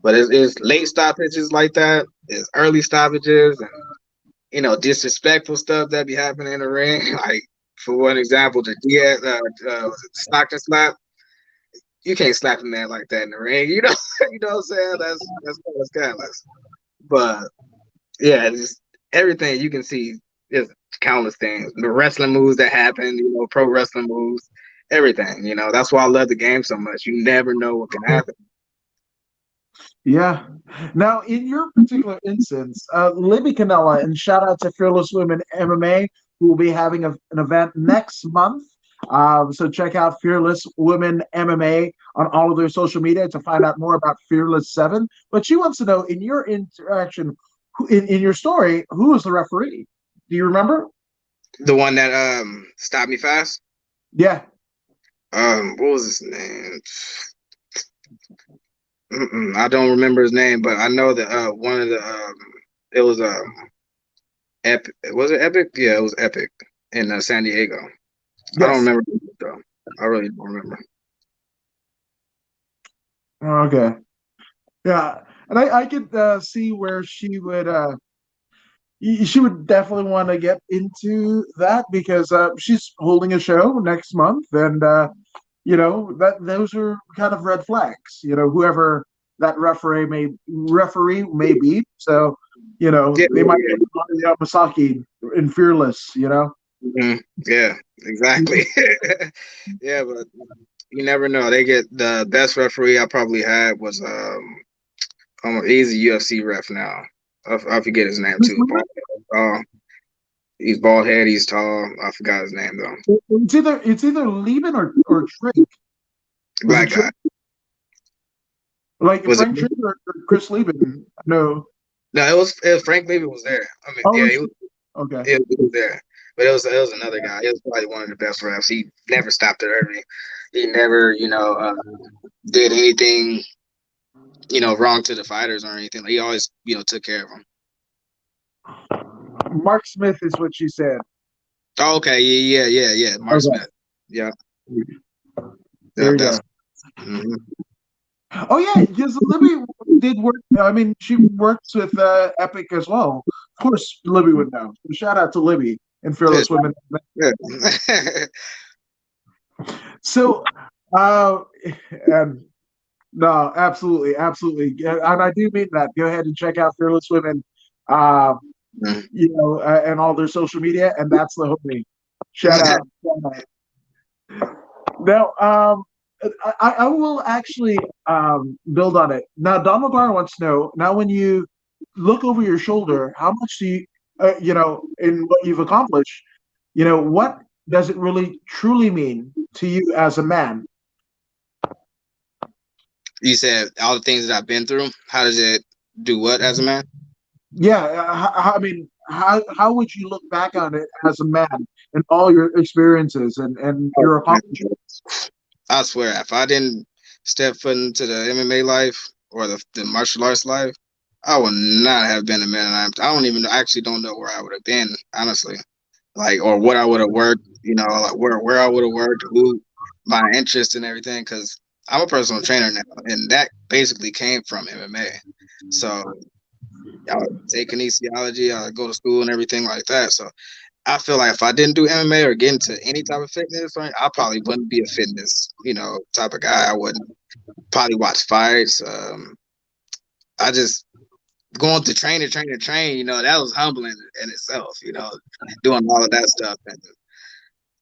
But it's late stoppages like that. It's early stoppages, and disrespectful stuff that be happening in the ring. Like, for one example, the Diaz, Stockton slap. You can't slap a man like that in the ring. You know what I'm saying? That's careless. But yeah, just everything you can see is countless things. The wrestling moves that happen, pro wrestling moves, everything. That's why I love the game so much. You never know what can happen. Yeah. Now, in your particular instance, Libby Canella, and shout out to Fearless Women MMA, who will be having an event next month. So check out Fearless Women MMA on all of their social media to find out more about Fearless 7. But she wants to know, in your interaction, in your story, who was the referee? Do you remember? The one that stopped me fast? Yeah. What was his name? I don't remember his name, but I know that one of the it was Epic. Was it Epic? Yeah, it was Epic in San Diego. Yes. I don't remember though. I really don't remember. Okay. Yeah, and I could see where she would definitely want to get into that because she's holding a show next month, and that those are kind of red flags. Whoever that referee may be. So they might be Masaki in Fearless. Mm-hmm. Yeah, exactly. Yeah, but you never know. They get the best referee I probably had was he's a UFC ref now. I forget his name too. He's bald head. He's tall. I forgot his name though. It's either Lieben or Trink. Black guy. Like was Frank Trink or Chris Lieben? No, it was Frank Lieben was there. I mean, he was okay. He was there, but it was another guy. He was probably one of the best refs. He never stopped it early. He never did anything wrong to the fighters or anything. He always took care of them. Mark Smith is what she said. Oh, okay, yeah. Mark Smith. Yeah. There you go. Mm-hmm. Oh yeah, because Libby did work. I mean, she works with Epic as well. Of course, Libby would know. So shout out to Libby in Fearless Women. Yeah. So, uh, and no, absolutely, absolutely, and I do mean that. Go ahead and check out Fearless Women, uh, and all their social media, and that's the homie. Shout out. Shout out. Now, I will actually build on it. Now, Don McGuire wants to know, now when you look over your shoulder, how much do you, in what you've accomplished, what does it really truly mean to you as a man? You said all the things that I've been through. How does it do what as a man? Yeah, I mean, how would you look back on it as a man and all your experiences and Oh, your man. accomplishments? I swear, if I didn't step foot into the MMA life or the martial arts life, I would not have been the man I don't even I actually don't know where I would have been, honestly. Like, or what I would have worked, like where I would have worked, who my interest and everything, because I'm a personal trainer now, and that basically came from MMA. So I would take kinesiology, I would go to school and everything like that. So I feel like if I didn't do MMA or get into any type of fitness, right, I probably wouldn't be a fitness, type of guy. I wouldn't probably watch fights. I just going to train, that was humbling in itself, doing all of that stuff. And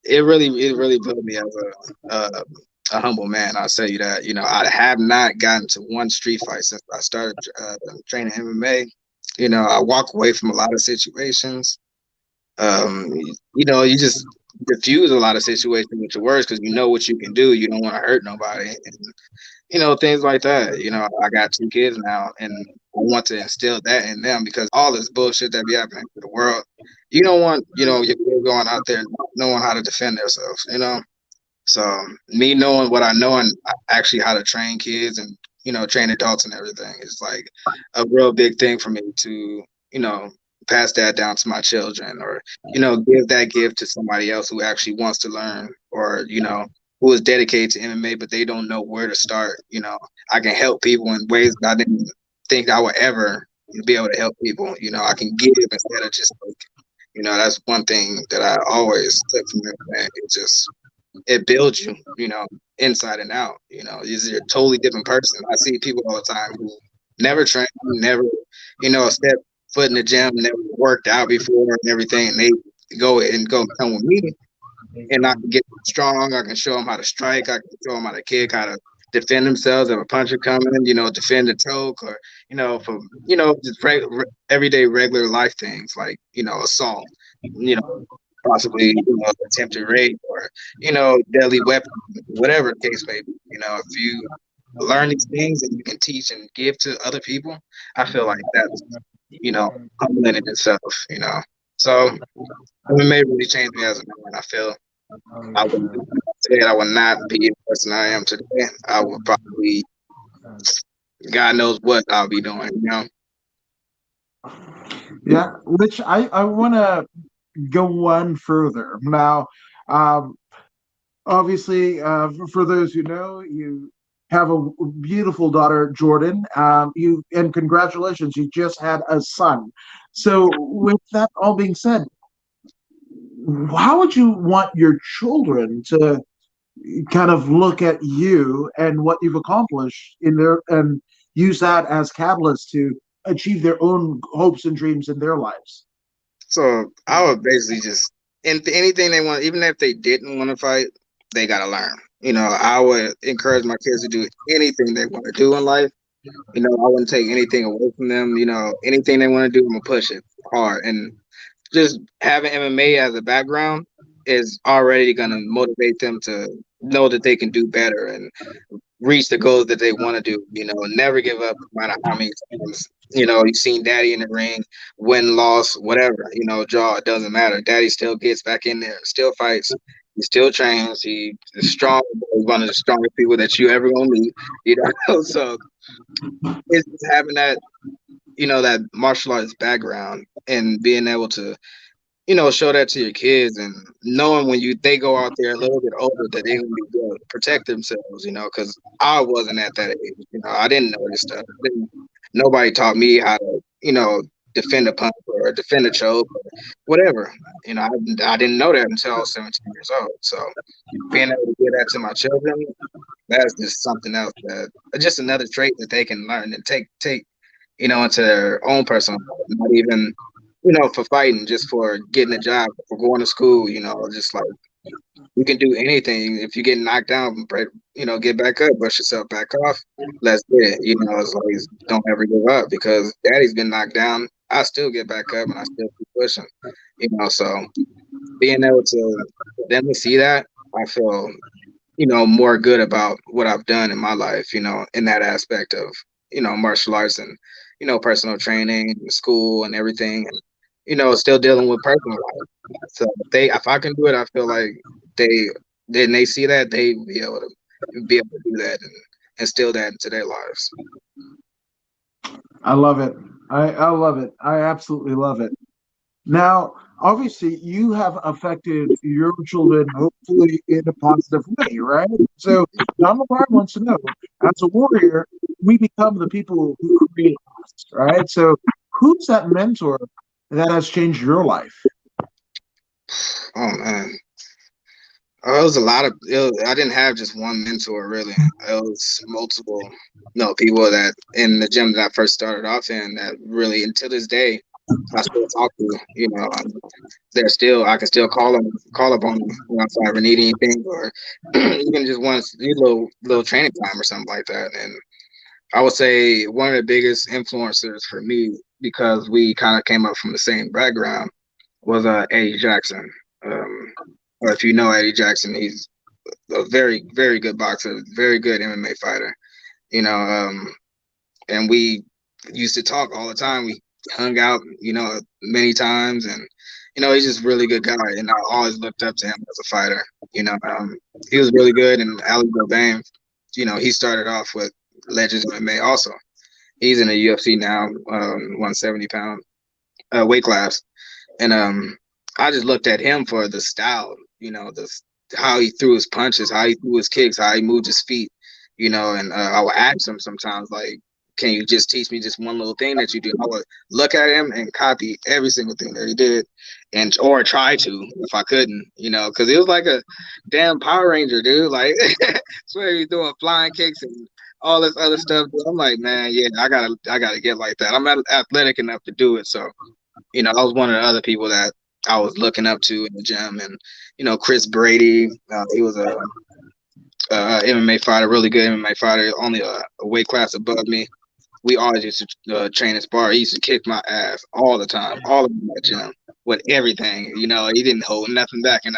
it really built me as a humble man. I'll tell you that. I have not gotten to one street fight since I started training MMA. I walk away from a lot of situations. You just diffuse a lot of situations with your words because you know what you can do. You don't want to hurt nobody, and things like that. I got 2 kids now, and I want to instill that in them because all this bullshit that be happening to the world, you don't want your kids going out there not knowing how to defend themselves. So me knowing what I know and actually how to train kids and train adults and everything is like a real big thing for me to pass that down to my children or give that gift to somebody else who actually wants to learn or who is dedicated to MMA but they don't know where to start. I can help people in ways that I didn't think I would ever be able to help people. I can give instead of just take. That's one thing that I always took from MMA. It builds you, inside and out. You're a totally different person. I see people all the time who never trained, never, step foot in the gym, never worked out before and everything, and they go come with me, and I can get strong. I can show them how to strike. I can show them how to kick, how to defend themselves if a puncher coming, defend a choke, or from just everyday regular life things like assault, possibly attempted rape or deadly weapon, whatever the case may be. If you learn these things and you can teach and give to other people, I feel like that's humbling in itself. So MMA really changed me as a man. I feel I would today I would not be the person I am today. I would probably God knows what I'll be doing. Yeah, which I want to go one further. Now, um, obviously, for those who know, you have a beautiful daughter, Jordan. And congratulations, you just had a son. So, with that all being said, how would you want your children to kind of look at you and what you've accomplished in their and use that as catalyst to achieve their own hopes and dreams in their lives? So I would basically just anything they want, even if they didn't want to fight, they gotta learn. I would encourage my kids to do anything they want to do in life. I wouldn't take anything away from them. Anything they want to do, I'm gonna push it hard. And just having MMA as a background is already gonna motivate them to know that they can do better and reach the goals that they want to do. Never give up no matter how many times. You've seen Daddy in the ring, win, loss, whatever. Draw. It doesn't matter. Daddy still gets back in there, still fights, he still trains. He is strong. He's one of the strongest people that you ever gonna meet. So it's just having that, that martial arts background and being able to show that to your kids and knowing when they go out there a little bit older that they're gonna be able to protect themselves, because I wasn't at that age. I didn't know this stuff. Nobody taught me how to, defend a punch or defend a choke or whatever. I didn't know that until I was 17 years old. So being able to give that to my children, that's just something else, that just another trait that they can learn and take into their own personal life. Not even for fighting, just for getting a job, for going to school. Just like you can do anything. If you get knocked down, get back up, brush yourself back off. Let's get it. As long as don't ever give up, because daddy's been knocked down. I still get back up and I still keep pushing. So being able to them to see that, I feel more good about what I've done in my life, in that aspect of, martial arts and, personal training and school and everything. And, still dealing with personal life. So if I can do it, I feel like they see that, they be able to do that and instill that into their lives. I love it. I love it. I absolutely love it. Now, obviously, you have affected your children, hopefully in a positive way, right? So, Don LeBron wants to know, as a warrior, we become the people who create us, right? So, who's that mentor that has changed your life? Oh man. It was a lot of. I didn't have just one mentor really. It was multiple, people that in the gym that I first started off in, that really, until this day, I still talk to. They're still. I can still call up on them if I ever need anything, or even just want to do a little training time or something like that. And I would say one of the biggest influencers for me, because we kind of came up from the same background, was Eddie Jackson. Or if you know Eddie Jackson, he's a very, very good boxer, very good MMA fighter. And we used to talk all the time. We hung out, many times, and he's just a really good guy. And I always looked up to him as a fighter. He was really good. And Ali Bobain, he started off with Legends MMA also. He's in the UFC now, 170-pound weight class. And I just looked at him for the style, how he threw his punches, how he threw his kicks, how he moved his feet, and I would ask him sometimes, like, can you just teach me just one little thing that you do? I would look at him and copy every single thing that he did, or try to if I couldn't, because it was like a damn Power Ranger, dude. Like, swear he doing flying kicks and all this other stuff. I'm like, man, yeah, I gotta get like that. I'm not athletic enough to do it, so I was one of the other people that I was looking up to in the gym. And Chris Brady, he was a MMA fighter, really good MMA fighter, only a weight class above me. We always used to train and spar. He used to kick my ass all the time, all of that gym, with everything. He didn't hold nothing back, and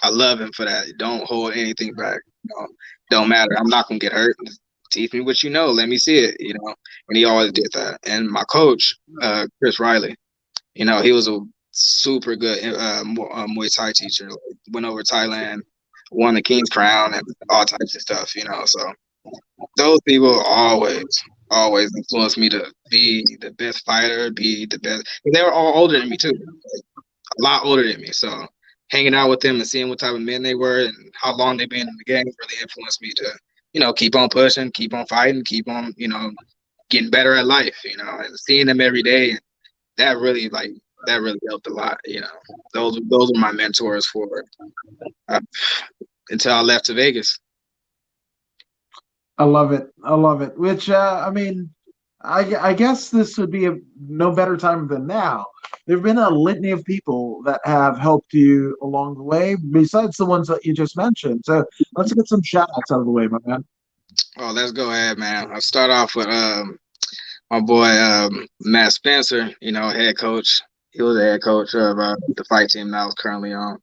I love him for that. Don't hold anything back. Don't matter. I'm not gonna get hurt. Just teach me what you know. Let me see it. And he always did that. And my coach, Chris Riley, he was a super good Muay Thai teacher. Like, went over Thailand, won the King's Crown, and all types of stuff. So those people always influenced me to be the best fighter, be the best. And they were all older than me too, like, a lot older than me. So hanging out with them and seeing what type of men they were and how long they've been in the game really influenced me to, keep on pushing, keep on fighting, keep on, getting better at life, and seeing them every day. That really helped a lot. Those are my mentors for until I left to Vegas. I love it. I love it. Which, I guess this would be no better time than now. There have been a litany of people that have helped you along the way, besides the ones that you just mentioned. So let's get some shout outs out of the way, my man. Oh, let's go ahead, man. I'll start off with my boy Matt Spencer, head coach. He was the head coach of the fight team that I was currently on.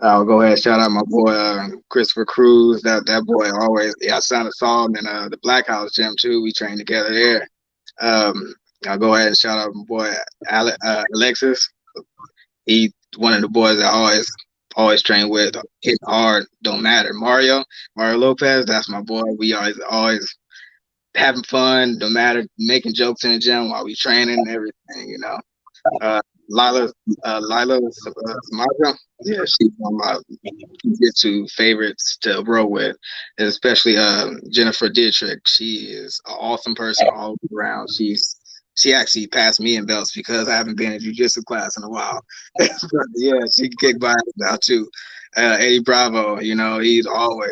I'll go ahead and shout out my boy Christopher Cruz. That boy always. I saw him in the Black House gym too. We trained together there. I'll go ahead and shout out my boy Alexis. He one of the boys that I always train with. Hitting hard, don't matter. Mario Lopez. That's my boy. We always having fun, no matter, making jokes in the gym while we training and everything. Lila Samaja. Yeah, she's one of my jiu-jitsu favorites to roll with, especially Jennifer Dietrich. She is an awesome person all around. She's She actually passed me in belts because I haven't been in jiu-jitsu class in a while. But yeah, she can kick my ass now too. Eddie Bravo, he's always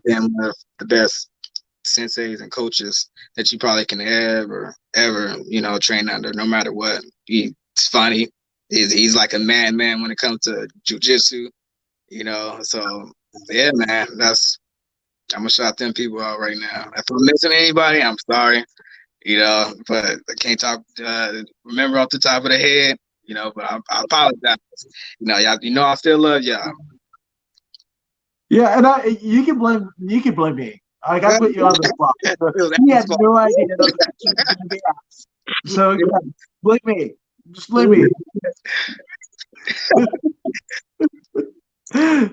been one of the best senseis and coaches that you probably can ever, train under, no matter what. He's funny. He's like a man when it comes to jiu-jitsu, So yeah, man, I'm gonna shout them people out right now. If I'm missing anybody, I'm sorry. But I can't talk, remember off the top of the head, but I apologize. Y'all, I still love y'all. Yeah, and you can blame me. Like I put you on the spot. So he had no idea that the question was going to be asked. So yeah, blame me. Just blame me.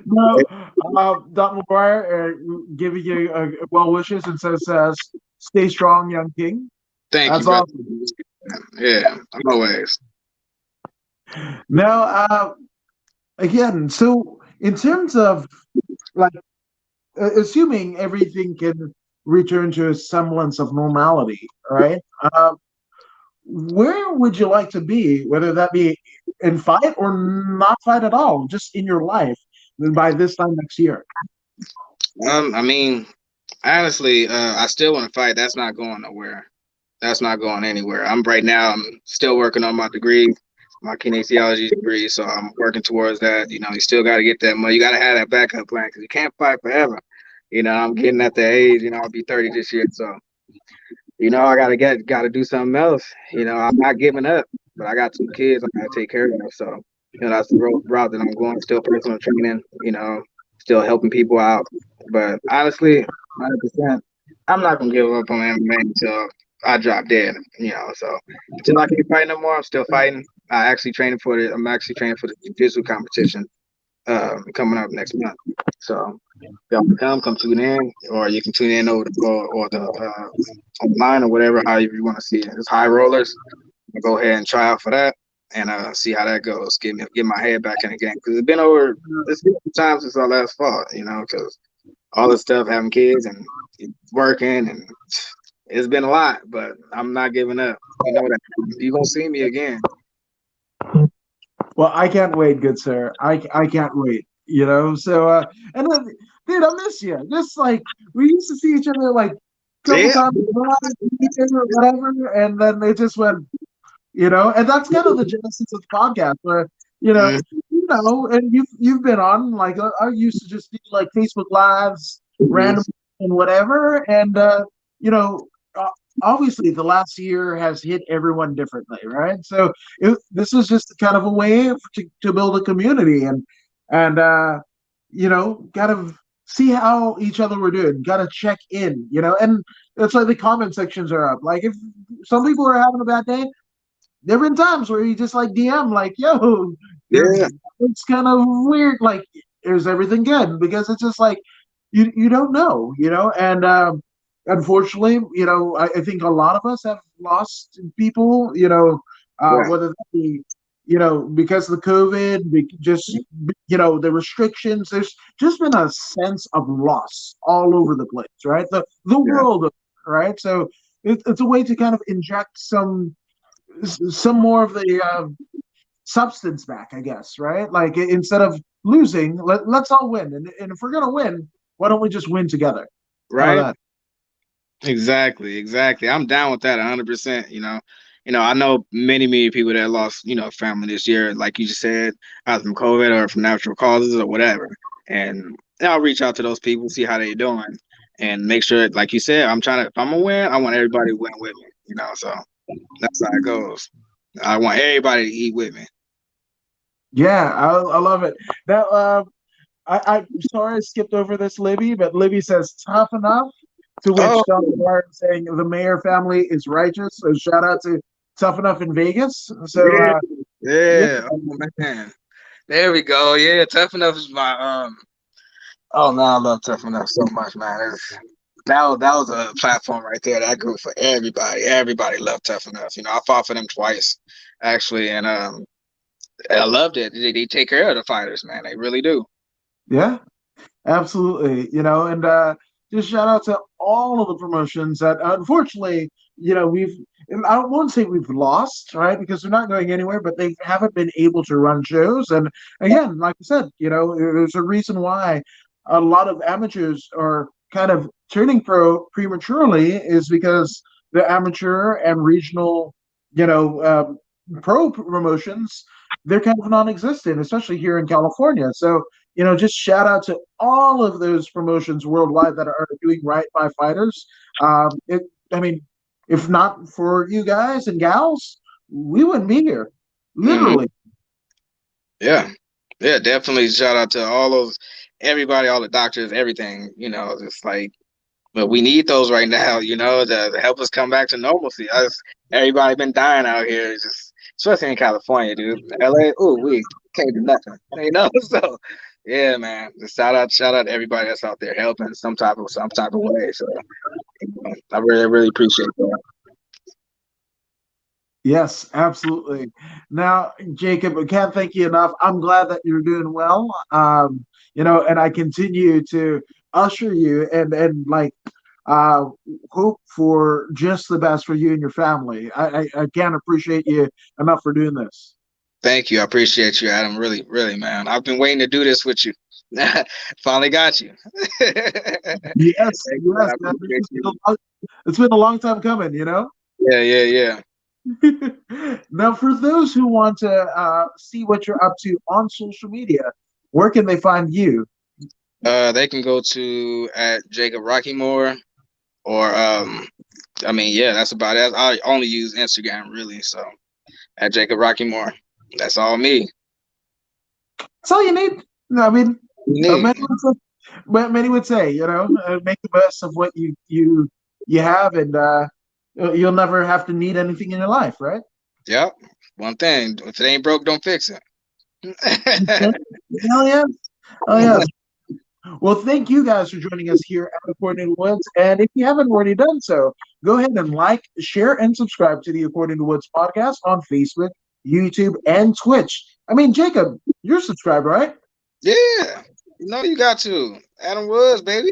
No, Dr. McGuire giving you well wishes and says, "Stay strong, young king." Thank you, That's brother. awesome. Yeah, always. Now, again, so in terms of like assuming everything can return to a semblance of normality, right? Where would you like to be, whether that be in fight or not fight at all, just in your life by this time next year? I mean, honestly, I still want to fight. That's not going nowhere. That's not going anywhere. I'm still working on my degree, my kinesiology degree. So I'm working towards that. You still got to get that money. You got to have that backup plan because you can't fight forever. I'm getting at the age. I'll be 30 this year. So I got to do something else. I'm not giving up, but I got 2 kids I got to take care of. So that's the route that I'm going. Still personal training. Still helping people out. But honestly, 100%, I'm not gonna give up on MMA until I drop dead. So until I can't fight no more, I'm still fighting. I'm actually training for the jiu-jitsu competition coming up next month. So y'all can come tune in, or you can tune in over or the online or whatever, however you want to see it. It's high rollers. I'll go ahead and try out for that and see how that goes. Get my head back in the game because it's been some time since I last fought. Because all this stuff, having kids and working, and it's been a lot. But I'm not giving up. That you're gonna see me again. Well, I can't wait, good sir. I can't wait. So and then, dude, I miss you. Just like we used to see each other like a couple Yeah, times a month, or whatever, and then it just went, and that's kind of the genesis of the podcast where, you know, mm, and you've been on like I used to just do like Facebook lives, mm-hmm. random and whatever, and you know, uh, obviously the last year has hit everyone differently, right? So this was just kind of a way to build a community and kind of see how each other were doing, got to check in, and that's why the comment sections are up. Like if some people are having a bad day, there have been times where you just like DM, like, yo, Yeah, it's kind of weird. Like, is everything good? Because it's just like, you don't know, and unfortunately, I think a lot of us have lost people, yeah, whether that be, because of the COVID, just, the restrictions, there's just been a sense of loss all over the place, right? The yeah. world, right? So it's a way to kind of inject some more of the substance back, I guess, right? Like instead of losing, let's all win. And if we're gonna win, why don't we just win together? How Right. about Exactly. I'm down with that 100%. I know many people that lost, family this year, like you just said, either from COVID or from natural causes or whatever. And I'll reach out to those people, see how they're doing, and make sure, like you said, if I'm gonna win, I want everybody to win with me. So that's how it goes. I want everybody to eat with me. Yeah, I love it. Now, I'm sorry I skipped over this, Libby, but Libby says tough enough. To Oh, which Don Martin saying the Mayer family is righteous. So shout out to Tough Enough in Vegas. So yeah, yeah, yeah. Oh man, there we go. Yeah, tough enough is my Oh man, I love Tough Enough so much, man. That was a platform right there that grew for everybody. Everybody loved Tough Enough. I fought for them twice, actually, and I loved it. They take care of the fighters, man. They really do. yeah, absolutely. And just shout out to all of the promotions that unfortunately, we've, I won't say we've lost, right? Because they're not going anywhere, but they haven't been able to run shows. And again, like I said, there's a reason why a lot of amateurs are kind of turning pro prematurely is because the amateur and regional, pro promotions, they're kind of non-existent, especially here in California. So, just shout out to all of those promotions worldwide that are doing right by fighters. I mean, if not for you guys and gals, we wouldn't be here, Hmm. literally. Yeah, yeah, definitely. Shout out to all those, everybody, all the doctors, everything. Just like, but we need those right now. To help us come back to normalcy. Everybody been dying out here, just especially in California, dude. LA, ooh, we can't do nothing. So yeah, man. Just shout out to everybody that's out there helping some type of way. So I really, really appreciate that. Yes, absolutely. Now, Jacob, I can't thank you enough. I'm glad that you're doing well. And I continue to usher you and like uh hope for just the best for you and your family. I can't appreciate you enough for doing this. Thank you. I appreciate you, Adam. Really, really, man. I've been waiting to do this with you. Finally got you. Yes, Thank you. yes, I man. appreciate you. It's been a long time coming. Yeah, yeah, yeah. Now, for those who want to see what you're up to on social media, where can they find you? They can go to at Jacob Rockymore or I mean, yeah, that's about it. I only use Instagram really, so at Jacob Rockymore. That's all me. That's all you need. I mean, You uh, need. many would say, many would say, make the best of what you have, and you'll never have to need anything in your life, right? Yep. One thing. If it ain't broke, don't fix it. Hell yes, oh yes. Well, thank you guys for joining us here at According to Woods. And if you haven't already done so, go ahead and like, share, and subscribe to the According to Woods podcast on Facebook, YouTube, and Twitch. I mean, Jacob, you're subscribed, right? Yeah. You got to. Adam Woods, baby.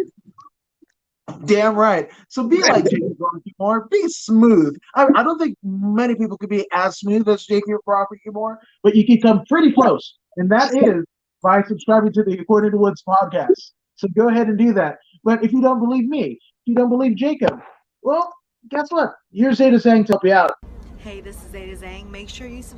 Damn right. So be like Jacob Rockymore. Be smooth. I don't think many people could be as smooth as Jacob Rockymore, but you can come pretty close. And that is by subscribing to the According to Woods podcast. So go ahead and do that. But if you don't believe me, if you don't believe Jacob, well, guess what? Here's Zeta saying to help you out. Hey, this is Zeta Zhang. Make sure you subscribe